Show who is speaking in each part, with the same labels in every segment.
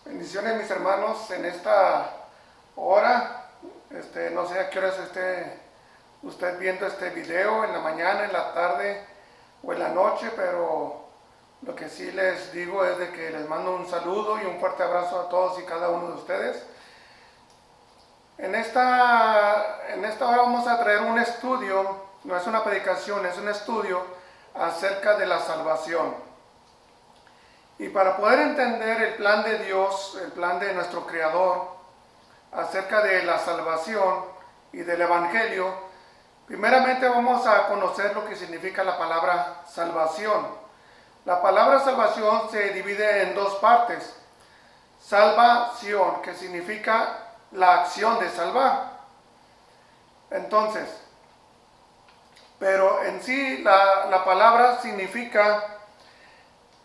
Speaker 1: Bendiciones, mis hermanos, en esta hora. No sé a qué horas esté usted viendo este video, en la mañana, en la tarde o en la noche, pero lo que sí les digo es de que les mando un saludo y un fuerte abrazo a todos y cada uno de ustedes. En esta hora vamos a traer un estudio, no es una predicación, es un estudio acerca de la salvación. Y para poder entender el plan de Dios, el plan de nuestro Creador, acerca de la salvación y del Evangelio, primeramente vamos a conocer lo que significa la palabra salvación. La palabra salvación se divide en dos partes. Salvación, que significa la acción de salvar. Entonces, pero en sí la palabra significa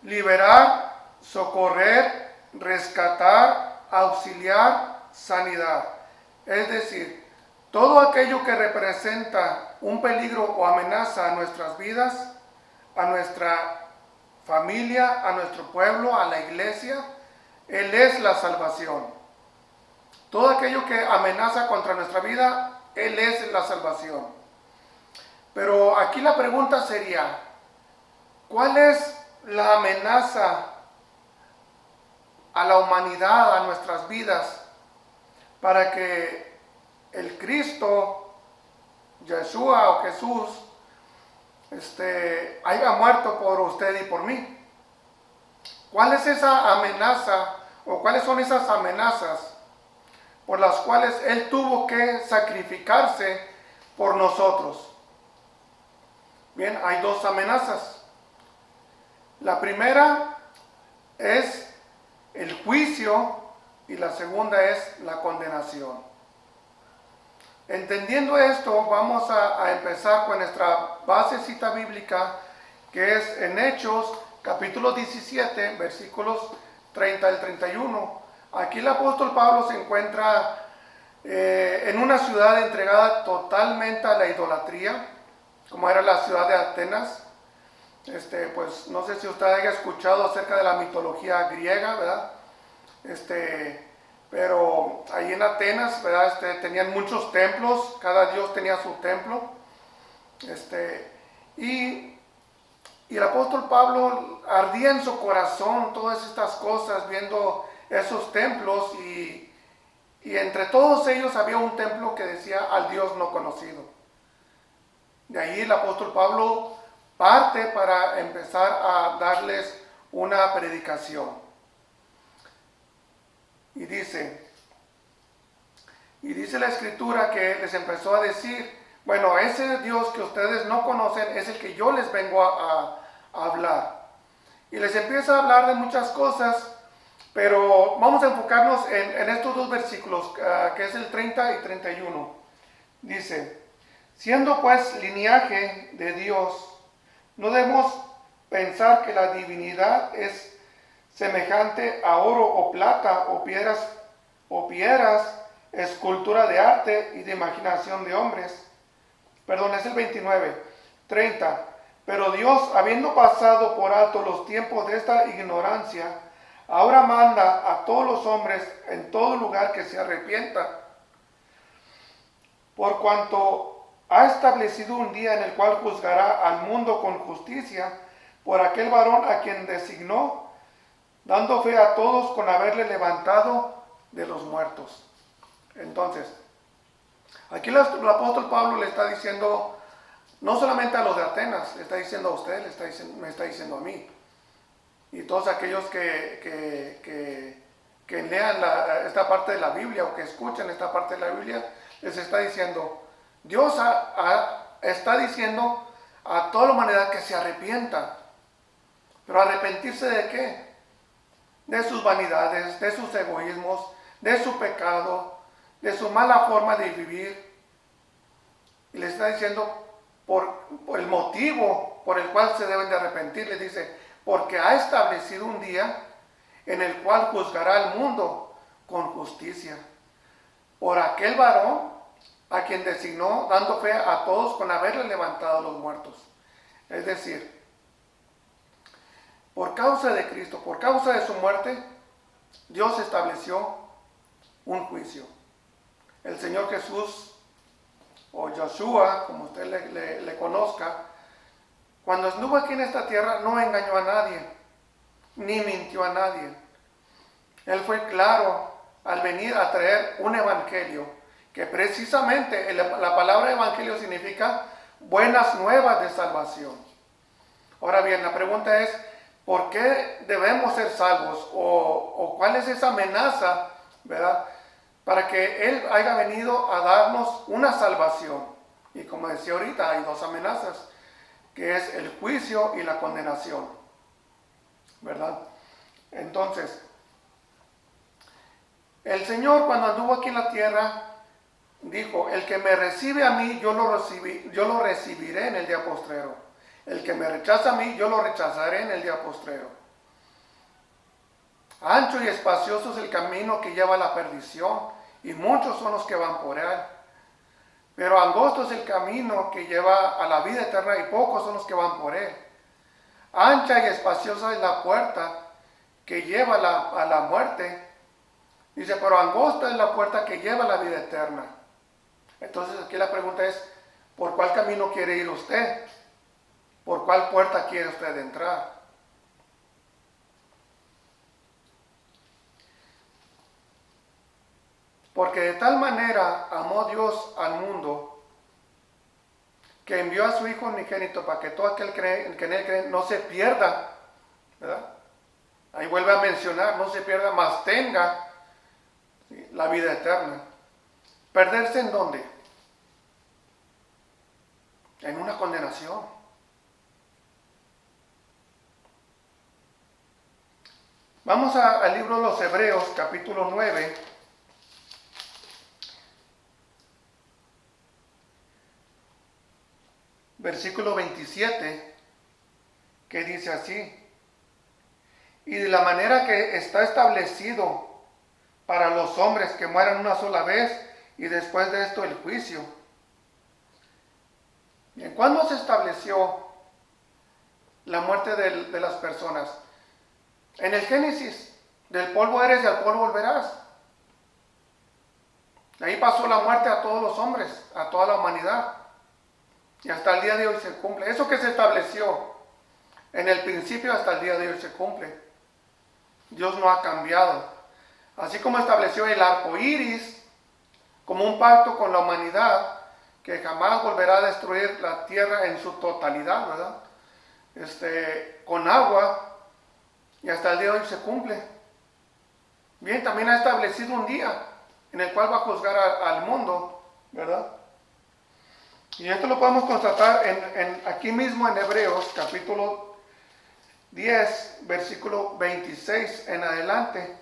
Speaker 1: liberar, socorrer, rescatar, auxiliar, sanidad. Es decir, todo aquello que representa un peligro o amenaza a nuestras vidas, a nuestra familia, a nuestro pueblo, a la iglesia, Él es la salvación. Todo aquello que amenaza contra nuestra vida, Él es la salvación. Pero aquí la pregunta sería, ¿cuál es la amenaza a la humanidad, a nuestras vidas, para que el Cristo, Yeshua o Jesús, haya muerto por usted y por mí? ¿Cuál es esa amenaza o cuáles son esas amenazas por las cuales Él tuvo que sacrificarse por nosotros? Bien, hay dos amenazas. La primera es el juicio y la segunda es la condenación. Entendiendo esto, vamos a empezar con nuestra basecita bíblica, que es en Hechos, capítulo 17, versículos 30 al 31. Aquí el apóstol Pablo se encuentra en una ciudad entregada totalmente a la idolatría, como era la ciudad de Atenas. Pues no sé si usted haya escuchado acerca de la mitología griega, ¿verdad? Pero ahí en Atenas, ¿verdad? Tenían muchos templos, cada dios tenía su templo. Y el apóstol Pablo ardía en su corazón todas estas cosas, viendo esos templos, y entre todos ellos había un templo que decía al Dios no conocido. De ahí el apóstol Pablo parte para empezar a darles una predicación. Y dice la escritura que les empezó a decir, bueno, ese Dios que ustedes no conocen es el que yo les vengo a hablar. Y les empieza a hablar de muchas cosas, pero vamos a enfocarnos en estos dos versículos, que es el 30 y 31. Dice, siendo pues linaje de Dios, no debemos pensar que la divinidad es semejante a oro o plata o piedras, escultura de arte y de imaginación de hombres. Perdón, es el 29, 30. Pero Dios, habiendo pasado por alto los tiempos de esta ignorancia, ahora manda a todos los hombres en todo lugar que se arrepientan, por cuanto ha establecido un día en el cual juzgará al mundo con justicia por aquel varón a quien designó, dando fe a todos con haberle levantado de los muertos. Entonces, aquí el apóstol Pablo le está diciendo, no solamente a los de Atenas, le está diciendo a usted, me está diciendo a mí. Y todos aquellos que lean esta parte de la Biblia o que escuchan esta parte de la Biblia, les está diciendo, Dios está diciendo a toda la humanidad que se arrepienta. ¿Pero arrepentirse de qué? De sus vanidades, de sus egoísmos, de su pecado, de su mala forma de vivir. Y les está diciendo por el motivo por el cual se deben de arrepentir. Les dice, porque ha establecido un día en el cual juzgará al mundo con justicia por aquel varón a quien designó, dando fe a todos con haberle levantado a los muertos. Es decir, por causa de Cristo, por causa de su muerte, Dios estableció un juicio. El Señor Jesús, o Yeshua, como usted le conozca, cuando estuvo aquí en esta tierra no engañó a nadie, ni mintió a nadie. Él fue claro al venir a traer un evangelio, que precisamente la palabra evangelio significa buenas nuevas de salvación. Ahora bien, la pregunta es, ¿por qué debemos ser salvos? ¿O cuál es esa amenaza, verdad? Para que Él haya venido a darnos una salvación. Y como decía ahorita, hay dos amenazas, que es el juicio y la condenación, ¿verdad? Entonces, el Señor cuando anduvo aquí en la tierra, dijo, el que me recibe a mí, yo lo recibiré en el día postrero. El que me rechaza a mí, yo lo rechazaré en el día postrero. Ancho y espacioso es el camino que lleva a la perdición, y muchos son los que van por él. Pero angosto es el camino que lleva a la vida eterna, y pocos son los que van por él. Ancha y espaciosa es la puerta que lleva a la muerte. Dice, pero angosta es la puerta que lleva a la vida eterna. Entonces aquí la pregunta es, ¿por cuál camino quiere ir usted? ¿Por cuál puerta quiere usted entrar? Porque de tal manera amó Dios al mundo, que envió a su Hijo unigénito para que todo aquel que en él cree no se pierda, ¿verdad? Ahí vuelve a mencionar, no se pierda, mas tenga, ¿sí?, la vida eterna. ¿Perderse en dónde? En una condenación. Vamos al libro de los Hebreos, capítulo 9. Versículo 27, que dice así: y de la manera que está establecido para los hombres que mueran una sola vez, y después de esto el juicio. Bien, ¿cuándo se estableció la muerte de las personas? En el Génesis, del polvo eres y al polvo volverás. Ahí pasó la muerte a todos los hombres, a toda la humanidad. Y hasta el día de hoy se cumple. Eso que se estableció en el principio, hasta el día de hoy se cumple. Dios no ha cambiado. Así como estableció el arco iris como un pacto con la humanidad, que jamás volverá a destruir la tierra en su totalidad, ¿verdad? Con agua, y hasta el día de hoy se cumple. Bien, también ha establecido un día en el cual va a juzgar al mundo, ¿verdad? Y esto lo podemos constatar aquí mismo en Hebreos, capítulo 10, versículo 26 en adelante.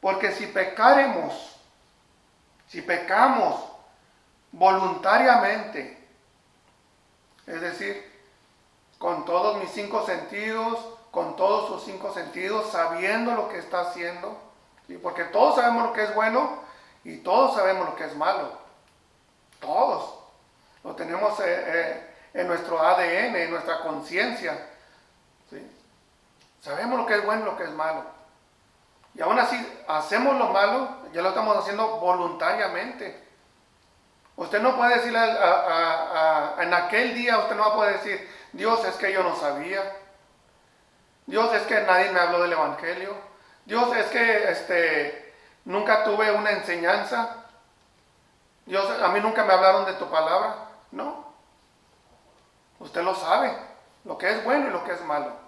Speaker 1: Porque si pecamos voluntariamente, es decir, con todos mis 5 sentidos, con todos sus 5 sentidos, sabiendo lo que está haciendo, ¿sí? Porque todos sabemos lo que es bueno y todos sabemos lo que es malo. Todos. Lo tenemos en nuestro ADN, en nuestra conciencia, ¿sí? Sabemos lo que es bueno y lo que es malo. Y aún así hacemos lo malo, ya lo estamos haciendo voluntariamente. Usted no puede decirle en aquel día, usted no va a poder decir, Dios, es que yo no sabía. Dios, es que nadie me habló del evangelio. Dios, es que nunca tuve una enseñanza. Dios, a mí nunca me hablaron de tu palabra. No. Usted lo sabe, lo que es bueno y lo que es malo.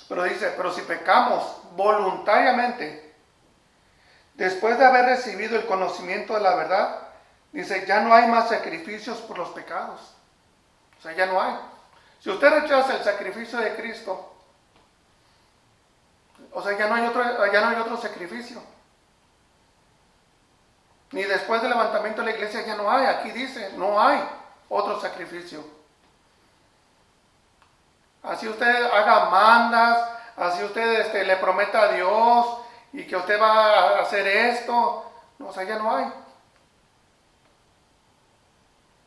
Speaker 1: Pero dice, pero si pecamos voluntariamente, después de haber recibido el conocimiento de la verdad, dice, ya no hay más sacrificios por los pecados. O sea, ya no hay. Si usted rechaza el sacrificio de Cristo, o sea, ya no hay otro sacrificio. Ni después del levantamiento de la iglesia ya no hay. Aquí dice, no hay otro sacrificio. Así usted haga mandas, así usted le prometa a Dios y que usted va a hacer esto. No, o sea, ya no hay.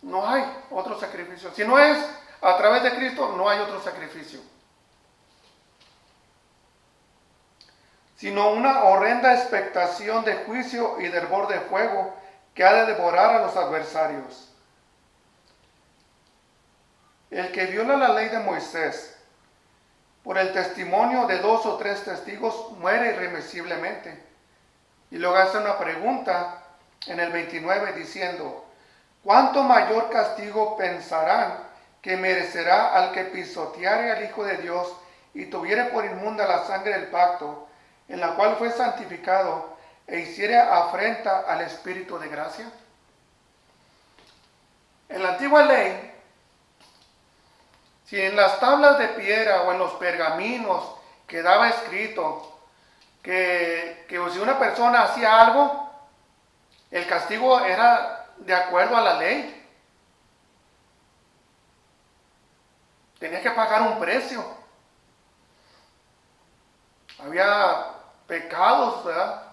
Speaker 1: No hay otro sacrificio. Si no es a través de Cristo, no hay otro sacrificio. sino una horrenda expectación de juicio y de hervor de fuego que ha de devorar a los adversarios. El que viola la ley de Moisés por el testimonio de 2 o 3 testigos muere irremisiblemente. Y luego hace una pregunta en el 29 diciendo, ¿cuánto mayor castigo pensarán que merecerá al que pisoteare al Hijo de Dios y tuviere por inmunda la sangre del pacto, en la cual fue santificado, e hiciere afrenta al Espíritu de gracia? En la antigua ley, si en las tablas de piedra o en los pergaminos quedaba escrito que si una persona hacía algo, el castigo era de acuerdo a la ley. Tenía que pagar un precio. Había pecados, ¿verdad?,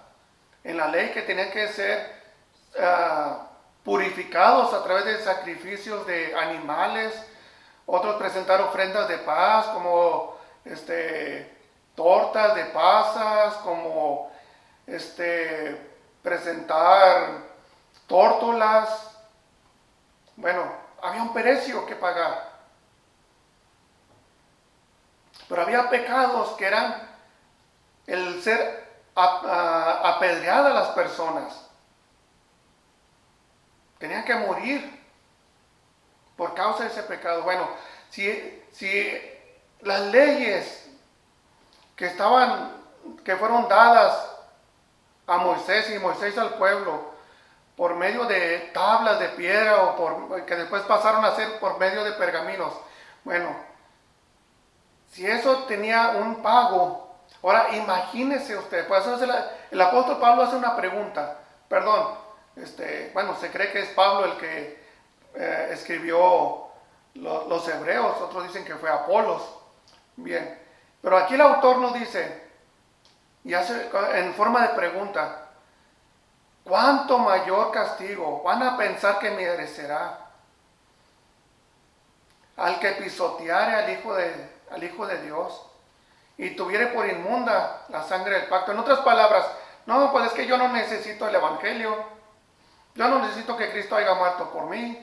Speaker 1: en la ley que tenían que ser purificados a través de sacrificios de animales. Otros presentar ofrendas de paz, como tortas de pasas, como presentar tórtolas. Bueno, había un precio que pagar. Pero había pecados que eran el ser apedreadas las personas. Tenían que morir por causa de ese pecado. Bueno, si las leyes que fueron dadas a Moisés y Moisés al pueblo por medio de tablas de piedra o que después pasaron a ser por medio de pergaminos, bueno, si eso tenía un pago, ahora imagínese usted, por eso el apóstol Pablo hace una pregunta, se cree que es Pablo el que escribió los hebreos, otros dicen que fue Apolos, bien, pero aquí el autor nos dice, y hace en forma de pregunta, ¿cuánto mayor castigo van a pensar que merecerá al que pisoteare al Hijo de Dios y tuviere por inmunda la sangre del pacto? En otras palabras, no, pues es que yo no necesito el evangelio, yo no necesito que Cristo haya muerto por mí.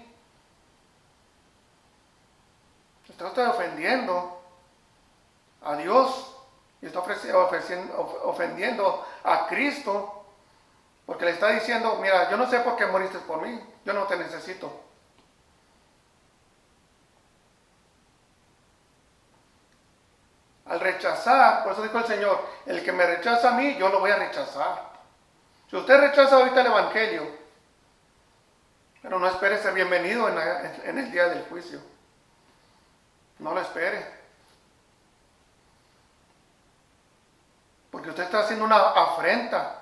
Speaker 1: Estoy ofendiendo a Dios y está ofendiendo a Cristo, porque le está diciendo, mira, yo no sé por qué moriste por mí, yo no te necesito. Al rechazar, por eso dijo el Señor, el que me rechaza a mí, yo lo voy a rechazar. Si usted rechaza ahorita el evangelio, pero no espere ser bienvenido en el día del juicio. No lo espere. Porque usted está haciendo una afrenta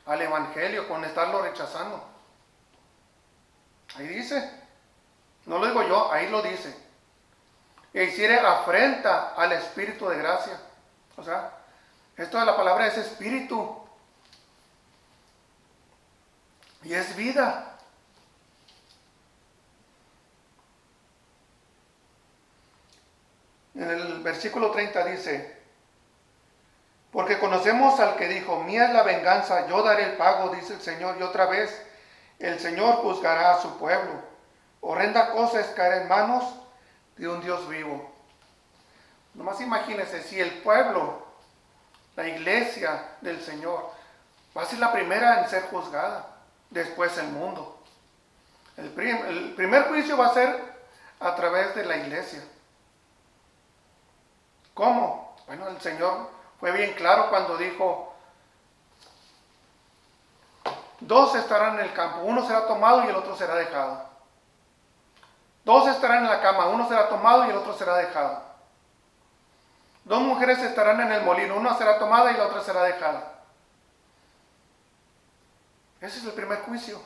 Speaker 1: al evangelio con estarlo rechazando. Ahí dice, no lo digo yo, ahí lo dice. E hiciere afrenta al Espíritu de gracia. O sea, esto de la palabra es espíritu. Y es vida. En el versículo 30 dice, porque conocemos al que dijo, mía es la venganza, yo daré el pago, dice el Señor. Y otra vez, el Señor juzgará a su pueblo. Horrenda cosa es caer en manos de un Dios vivo. Nomás imagínense, si el pueblo, la iglesia del Señor, va a ser la primera en ser juzgada, después el mundo. El primer juicio va a ser a través de la iglesia. ¿Cómo? Bueno, el Señor fue bien claro cuando dijo, 2 estarán en el campo, uno será tomado y el otro será dejado. 2 estarán en la cama, uno será tomado y el otro será dejado. 2 mujeres estarán en el molino, una será tomada y la otra será dejada. Ese es el primer juicio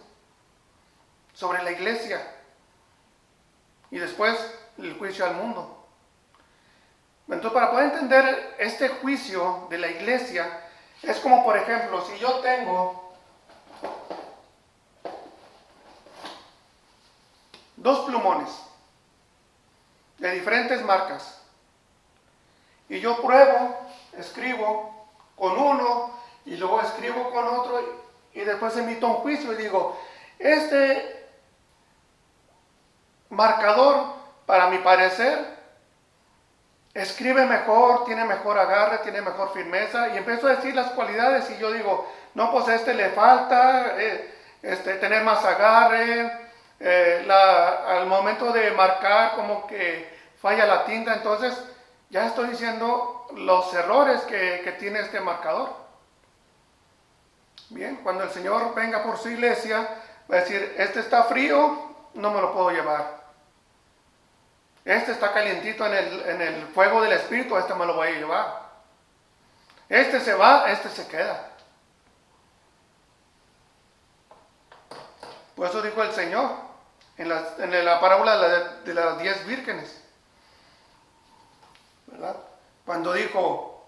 Speaker 1: sobre la iglesia. Y después el juicio al mundo. Entonces, para poder entender este juicio de la iglesia, es como, por ejemplo, si yo tengo 2 plumones de diferentes marcas y yo pruebo, escribo con uno y luego escribo con otro y después emito un juicio y digo, este marcador, para mi parecer, escribe mejor, tiene mejor agarre, tiene mejor firmeza, y empiezo a decir las cualidades y yo digo, no, pues a este le falta tener más agarre, al momento de marcar como que falla la tinta, entonces ya estoy diciendo los errores que tiene este marcador. Bien, cuando el Señor venga por su iglesia, va a decir, este está frío, no me lo puedo llevar. Este está calientito en el fuego del Espíritu, este me lo voy a llevar. Este se va, este se queda. Por eso dijo el Señor en la parábola de las 10 vírgenes, ¿verdad? Cuando dijo,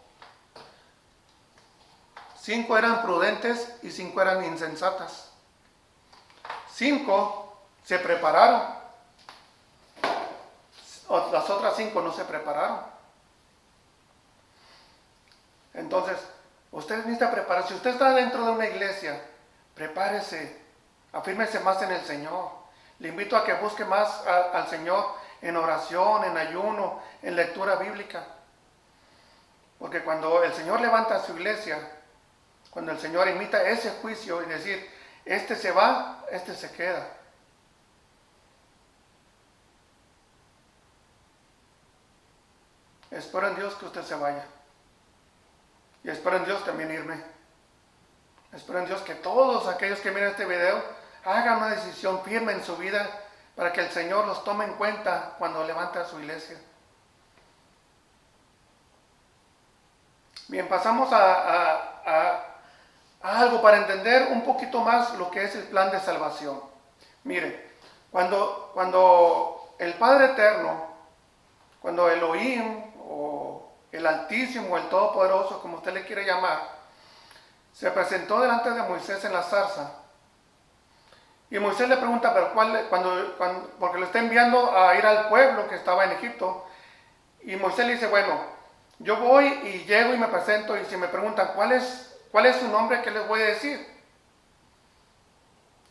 Speaker 1: 5 eran prudentes y 5 eran insensatas. 5 se prepararon. Las otras 5 no se prepararon. Entonces, usted necesita prepararse. Si usted está dentro de una iglesia, prepárese, afírmese más en el Señor. Le invito a que busque más al Señor en oración, en ayuno, en lectura bíblica. Porque cuando el Señor levanta su iglesia, cuando el Señor imita ese juicio y decir, este se va, este se queda. Espero en Dios que usted se vaya. Y espero en Dios también irme. Espero en Dios que todos aquellos que miren este video hagan una decisión firme en su vida para que el Señor los tome en cuenta cuando levanta su iglesia. Bien, pasamos a algo para entender un poquito más lo que es el plan de salvación. Mire, cuando el Padre Eterno, cuando Elohim o el Altísimo, el Todopoderoso, como usted le quiere llamar, se presentó delante de Moisés en la zarza, y Moisés le pregunta, pero porque lo está enviando a ir al pueblo que estaba en Egipto, y Moisés le dice, bueno, yo voy y llego y me presento, y si me preguntan ¿cuál es su nombre? ¿Qué les voy a decir?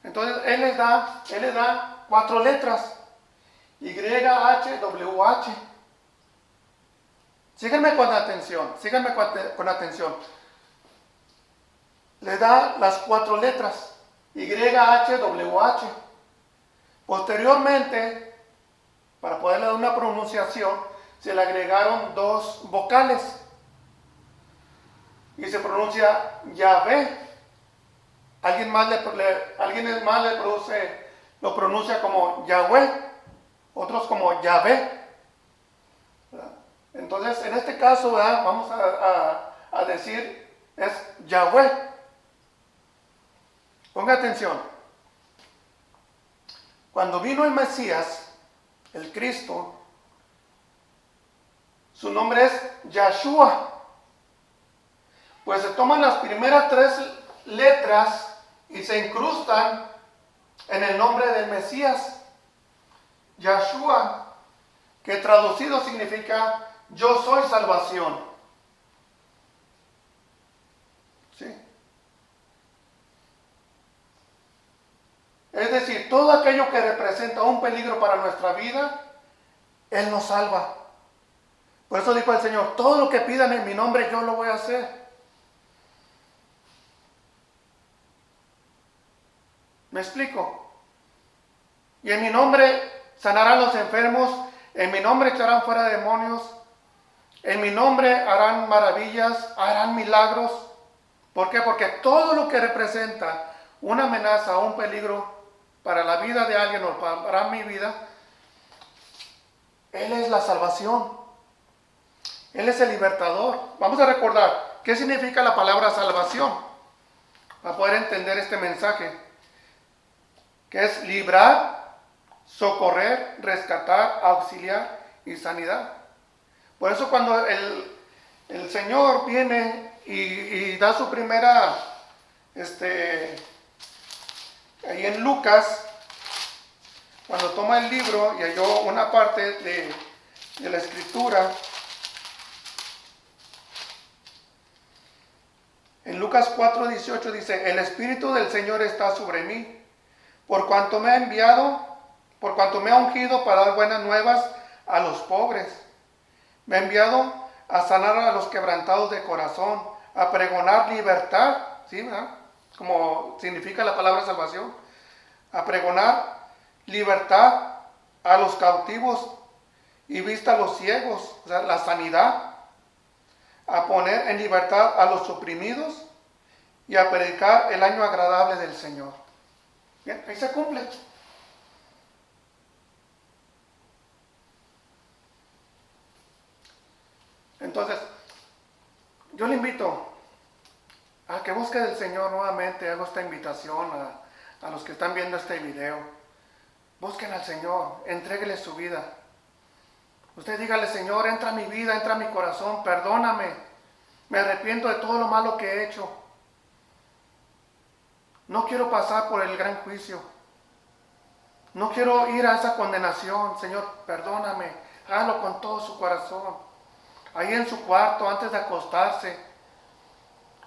Speaker 1: Entonces él les da 4 letras, YHWH. Síganme con atención. Le da las 4 letras, YHWH. Posteriormente, para poderle dar una pronunciación, se le agregaron 2 vocales y se pronuncia Yahvé. Alguien más lo pronuncia como Yahweh, otros como Yahvé. Entonces, en este caso, vamos a decir es Yahweh. Ponga atención. Cuando vino el Mesías, el Cristo, su nombre es Yahshua. Pues se toman las primeras 3 letras y se incrustan en el nombre del Mesías, Yahshua, que traducido significa yo soy salvación. ¿Sí? Es decir, todo aquello que representa un peligro para nuestra vida, Él nos salva. Por eso dijo el Señor, todo lo que pidan en mi nombre yo lo voy a hacer. ¿Me explico? Y en mi nombre sanarán los enfermos, en mi nombre echarán fuera demonios, en mi nombre harán maravillas, harán milagros. ¿Por qué? Porque todo lo que representa una amenaza o un peligro para la vida de alguien o para mi vida, Él es la salvación. Él es el libertador. Vamos a recordar qué significa la palabra salvación para poder entender este mensaje, que es librar, socorrer, rescatar, auxiliar y sanidad. Por eso cuando el Señor viene y da su primera, ahí en Lucas, cuando toma el libro y halló una parte de la escritura, En Lucas 4:18 dice, el Espíritu del Señor está sobre mí, por cuanto me ha enviado, por cuanto me ha ungido para dar buenas nuevas a los pobres. Me ha enviado a sanar a los quebrantados de corazón, a pregonar libertad, ¿sí, verdad? Como significa la palabra salvación, a pregonar libertad a los cautivos y vista a los ciegos, o sea, la sanidad, a poner en libertad a los oprimidos y a predicar el año agradable del Señor. Bien, ahí se cumple. Entonces, yo le invito a que busque del Señor nuevamente. Hago esta invitación a los que están viendo este video. Busquen al Señor, entréguele su vida. Usted dígale, Señor, entra a mi vida, entra a mi corazón, perdóname. Me arrepiento de todo lo malo que he hecho. No quiero pasar por el gran juicio. No quiero ir a esa condenación. Señor, perdóname. Hágalo con todo su corazón. Ahí en su cuarto, antes de acostarse,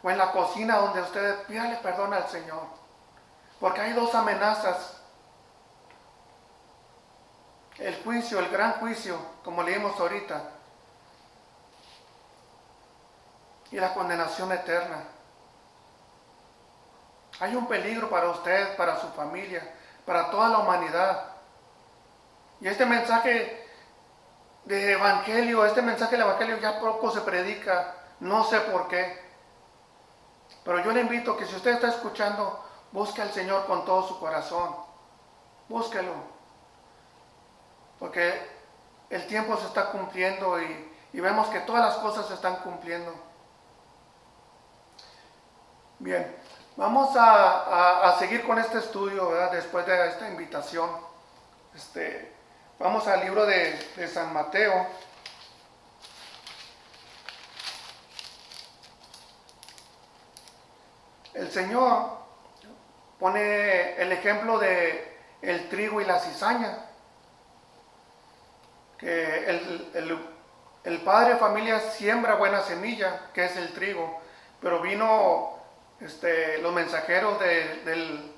Speaker 1: o en la cocina donde usted pídale perdón al Señor. Porque hay dos amenazas. El juicio, el gran juicio, como leímos ahorita, y la condenación eterna. Hay un peligro para usted, para su familia, para toda la humanidad. Y este mensaje del Evangelio ya poco se predica, no sé por qué. Pero yo le invito que si usted está escuchando, busque al Señor con todo su corazón. Búsquelo. Porque el tiempo se está cumpliendo y vemos que todas las cosas se están cumpliendo. Bien, vamos a seguir con este estudio, ¿verdad? Después de esta invitación. Vamos al libro de San Mateo. El Señor pone el ejemplo de el trigo y la cizaña. Que el padre de familia siembra buena semilla, que es el trigo, pero vino los mensajeros del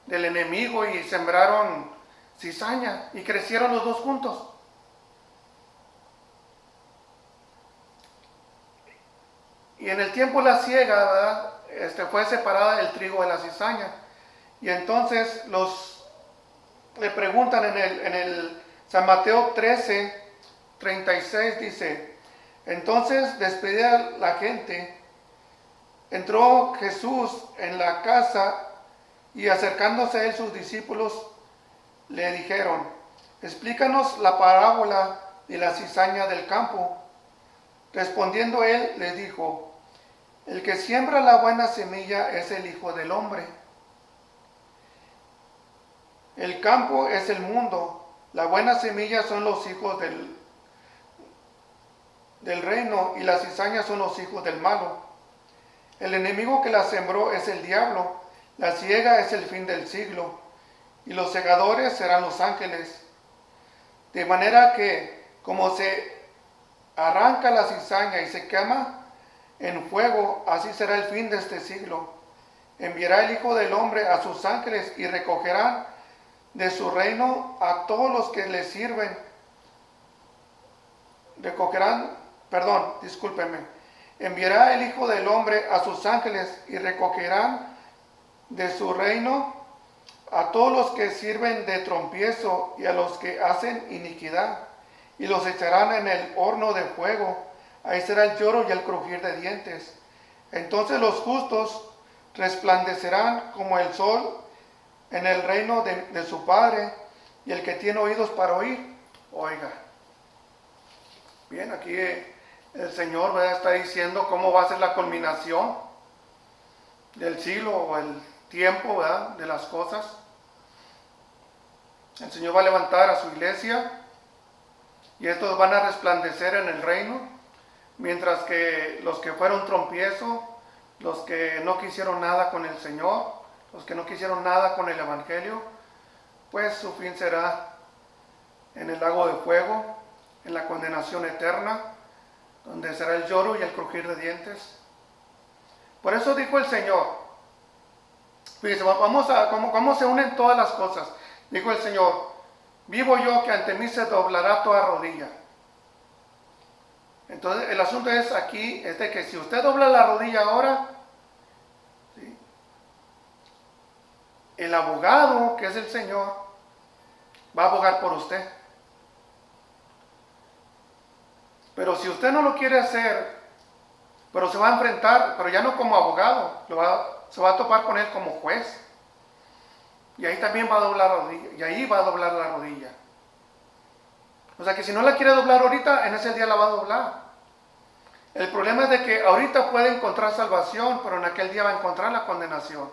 Speaker 1: enemigo y sembraron cizaña y crecieron los dos juntos. Y en el tiempo de la siega, ¿verdad? Fue separada el trigo de la cizaña. Y entonces le preguntan en el San Mateo 13:36 dice, entonces despedida la gente, entró Jesús en la casa y acercándose a él sus discípulos le dijeron, explícanos la parábola de la cizaña del campo. Respondiendo él les dijo, el que siembra la buena semilla es el Hijo del Hombre. El campo es el mundo. La buena semilla son los hijos del reino y las cizañas son los hijos del malo. El enemigo que la sembró es el diablo. La siega es el fin del siglo y los segadores serán los ángeles. De manera que como se arranca la cizaña y se quema en fuego, así será el fin de este siglo. Enviará el Hijo del Hombre a sus ángeles y recogerán de su reino a todos los que le sirven. Enviará el Hijo del Hombre a sus ángeles y recogerán de su reino a todos los que sirven de tropiezo y a los que hacen iniquidad, y los echarán en el horno de fuego. Ahí será el lloro y el crujir de dientes. Entonces los justos resplandecerán como el sol en el reino de su Padre, y el que tiene oídos para oír, oiga. Bien, aquí el Señor, ¿verdad?, está diciendo cómo va a ser la culminación del siglo o el tiempo, ¿verdad?, de las cosas. El Señor va a levantar a su iglesia y estos van a resplandecer en el reino, mientras que los que fueron trompiezo, los que no quisieron nada con el Señor, los que no quisieron nada con el Evangelio, pues su fin será en el lago de fuego, en la condenación eterna, donde será el lloro y el crujir de dientes. Por eso dijo el Señor, fíjense, vamos a, cómo se unen todas las cosas. Dijo el Señor, vivo yo que ante mí se doblará toda rodilla. Entonces el asunto es aquí, es de que si usted dobla la rodilla ahora, ¿sí?, el abogado, que es el Señor, va a abogar por usted. Pero si usted no lo quiere hacer, pero se va a enfrentar, pero ya no como abogado, se va a topar con él como juez. Y ahí también va a doblar la rodilla, y ahí va a doblar la rodilla. O sea que si no la quiere doblar ahorita, en ese día la va a doblar. El problema es de que ahorita puede encontrar salvación, pero en aquel día va a encontrar la condenación.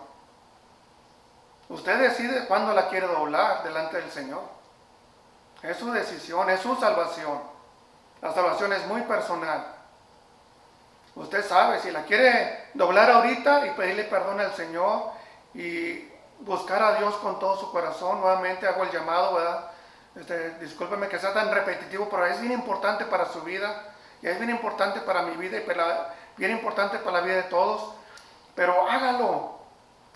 Speaker 1: Usted decide cuándo la quiere doblar delante del Señor. Es su decisión, es su salvación. La salvación es muy personal. Usted sabe, si la quiere doblar ahorita y pedirle perdón al Señor y buscar a Dios con todo su corazón, nuevamente hago el llamado, ¿verdad? Discúlpeme que sea tan repetitivo, pero es bien importante para su vida, y es bien importante para mi vida, y bien importante para la vida de todos. Pero hágalo,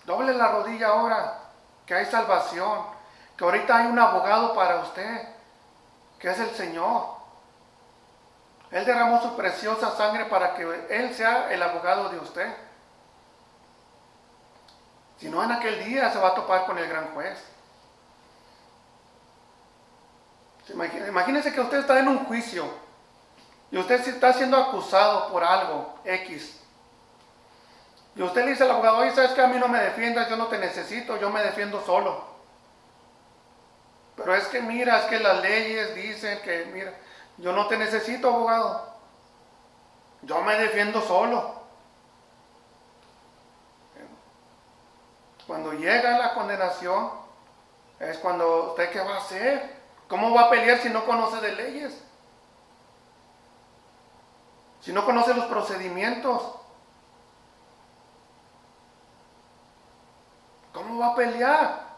Speaker 1: doble la rodilla ahora, que hay salvación, que ahorita hay un abogado para usted, que es el Señor. Él derramó su preciosa sangre para que Él sea el abogado de usted. Si no, en aquel día se va a topar con el gran juez. Imagínese que usted está en un juicio y usted está siendo acusado por algo X. Y usted le dice al abogado, oye, ¿sabes qué? A mí no me defiendas, yo no te necesito, yo me defiendo solo. Pero es que mira, es que las leyes dicen que, mira, yo no te necesito, abogado. Yo me defiendo solo. Cuando llega la condenación, es cuando usted, ¿qué va a hacer? ¿Cómo va a pelear si no conoce de leyes? Si no conoce los procedimientos. ¿Cómo va a pelear?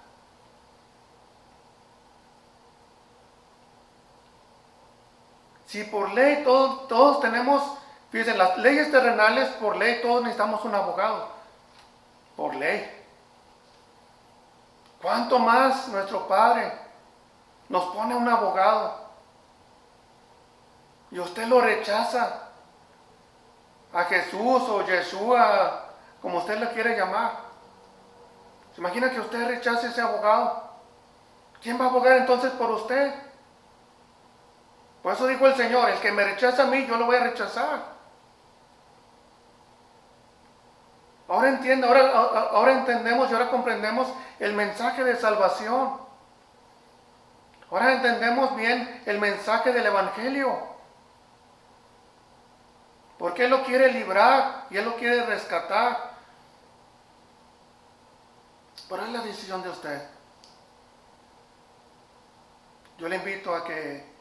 Speaker 1: Si por ley todos tenemos, fíjense, las leyes terrenales, por ley todos necesitamos un abogado. Por ley. ¿Cuánto más nuestro Padre nos pone un abogado? Y usted lo rechaza. A Jesús o Yeshua, como usted lo quiere llamar. ¿Se imagina que usted rechace ese abogado? ¿Quién va a abogar entonces por usted? Por eso dijo el Señor, el que me rechaza a mí, yo lo voy a rechazar. Ahora entiendo, ahora entendemos y ahora comprendemos el mensaje de salvación. Ahora entendemos bien el mensaje del Evangelio. Porque Él lo quiere librar y Él lo quiere rescatar. Pero es la decisión de usted. Yo le invito a que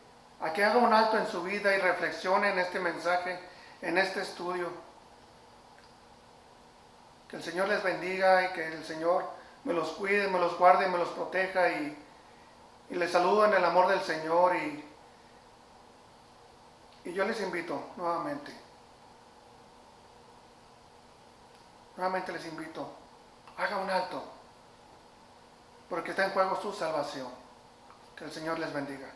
Speaker 1: haga un alto en su vida y reflexione en este mensaje, en este estudio. Que el Señor les bendiga y que el Señor me los cuide, me los guarde, me los proteja y les saludo en el amor del Señor y yo les invito nuevamente. Nuevamente les invito, haga un alto, porque está en juego su salvación. Que el Señor les bendiga.